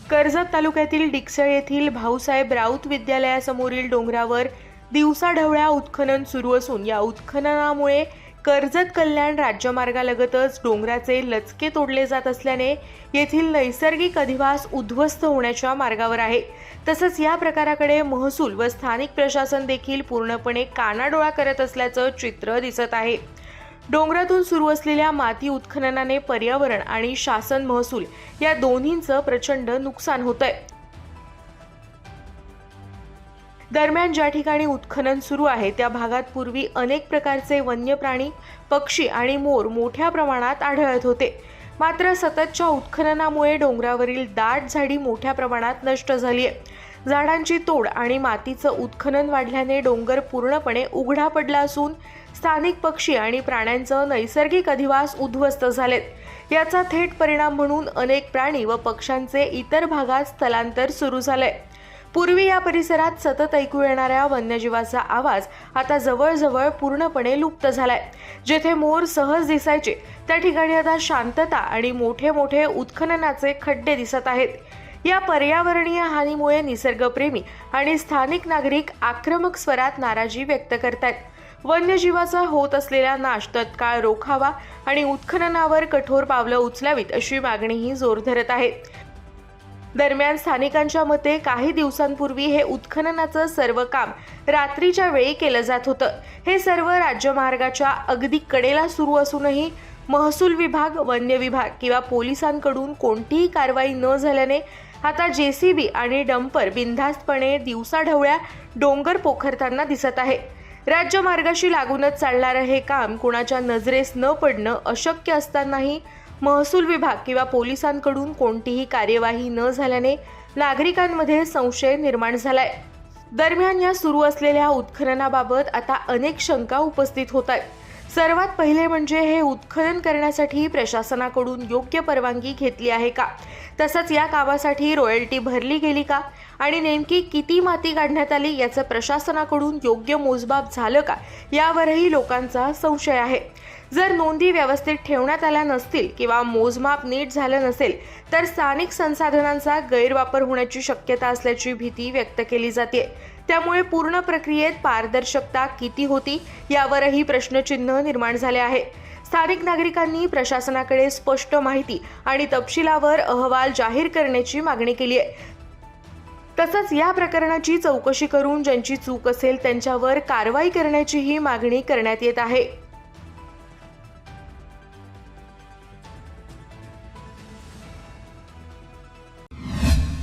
कर्जत तालुक्यातील डिकसळ येथील भाऊसाहेब राऊत विद्यालयासमोरील डोंगरावर दिवसाढवळ्या उत्खनन सुरू असून या उत्खननामुळे कर्जत कल्याण राज्यमार्गालगतच डोंगराचे लचके तोडले जात असल्याने येथील नैसर्गिक अधिवास उद्ध्वस्त होण्याच्या मार्गावर आहे। तसंच या प्रकाराकडे महसूल व स्थानिक प्रशासन देखील पूर्णपणे कानाडोळा करत असल्याचं चित्र दिसत आहे। डोंगरातून सुरू असलेल्या माती उत्खननाने पर्यावरण आणि शासन महसूल या दोन्हींचं प्रचंड नुकसान होतंय। दरम्यान ज्या ठिकाणी उत्खनन सुरू आहे त्या भागात पूर्वी अनेक प्रकारचे वन्य प्राणी, पक्षी आणि मोर मोठ्या प्रमाणात आढळत होते। मात्र सततच्या उत्खननामुळे डोंगरावरील दाट झाडी मोठ्या प्रमाणात नष्ट झाली आहे। झाडांची तोड आणि मातीचं उत्खनन वाढल्याने डोंगर पूर्णपणे उघडा पडला असून स्थानिक पक्षी आणि प्राण्यांचं नैसर्गिक अधिवास उद्ध्वस्त झालेत। याचा थेट परिणाम म्हणून अनेक प्राणी व पक्ष्यांचे इतर भागात स्थलांतर सुरू झालंय। पूर्वी या परिसरात सतत ऐकू येणाऱ्या वन्यजीवाचा आवाज आता जवळजवळ पूर्णपणे लुप्त झालाय। जेथे मोर सहज दिसायचे त्या ठिकाणी आता शांतता आणि मोठे मोठे उत्खननाचे खड्डे दिसत आहेत। या पर्यावरणीय हानीमुळे निसर्गप्रेमी आणि स्थानिक नागरिक आक्रमक स्वरात नाराजी व्यक्त करतात। वन्यजीवाचा होत असलेला नाश तत्काळ रोखावा आणि उत्खननावर कठोर पावलं उचलावीत अशी मागणीही जोर धरत आहे। दरम्यान स्थानिकांच्या मते काही दिवसांपूर्वी हे उत्खननाचं सर्व काम रात्रीच्या वेळी केलं जात होतं। हे सर्व राज्यमार्गाच्या अगदी कडेला सुरू असूनही महसूल विभाग, वन्य विभाग किंवा पोलिसांकडून कोणतीही कारवाई न झाल्याने आता JCB आणि डंपर बिनधास्तपणे दिवसाढवळ्या डोंगर पोखरताना दिसत आहे। राज्यमार्गाशी लागूनच चालणारं हे काम कुणाच्या नजरेस न पडणं अशक्य असतानाही महसूल विभाग किंवा पोलिसांकडून कोणतीही कार्यवाही न झाल्याने नागरिकांमध्ये संशय निर्माण झालाय। दरम्यान या सुरू असलेल्या उत्खननाबाबत आता अनेक शंका उपस्थित होत आहेत। सर्वात पहिले म्हणजे हे उत्खनन करण्यासाठी प्रशासनाकडून योग्य परवानगी घेतली आहे का? तसंच या कामासाठी रॉयल्टी भरली गेली का? आणि नेमकी किती माती काढण्यात आली याचं प्रशासनाकडून योग्य मोजमाप झालं का? यावरही लोकांचा संशय आहे। जर नोंदी व्यवस्थित ठेवण्यात आल्या नसतील किंवा मोजमाप नीट झालं नसेल तर स्थानिक संसाधनांचा गैरवापर होण्याची शक्यता असल्याची भीती व्यक्त केली जाते। त्यामुळे पूर्ण प्रक्रियेत पारदर्शकता किती होती यावरही प्रश्नचिन्ह निर्माण झाले आहे। स्थानिक नागरिकांनी प्रशासनाकडे स्पष्ट माहिती आणि तपशिलावर अहवाल जाहीर करण्याची मागणी केली आहे। तसंच या प्रकरणाची चौकशी करून ज्यांची चूक असेल त्यांच्यावर कारवाई करण्याचीही मागणी करण्यात येत आहे।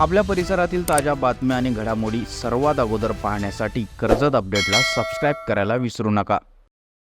आपल्या परिसरातील ताज्या बातम्या आणि घडामोडी सर्वात अगोदर पाहण्यासाठी कर्जत अपडेटला सबस्क्राइब करायला विसरू नका।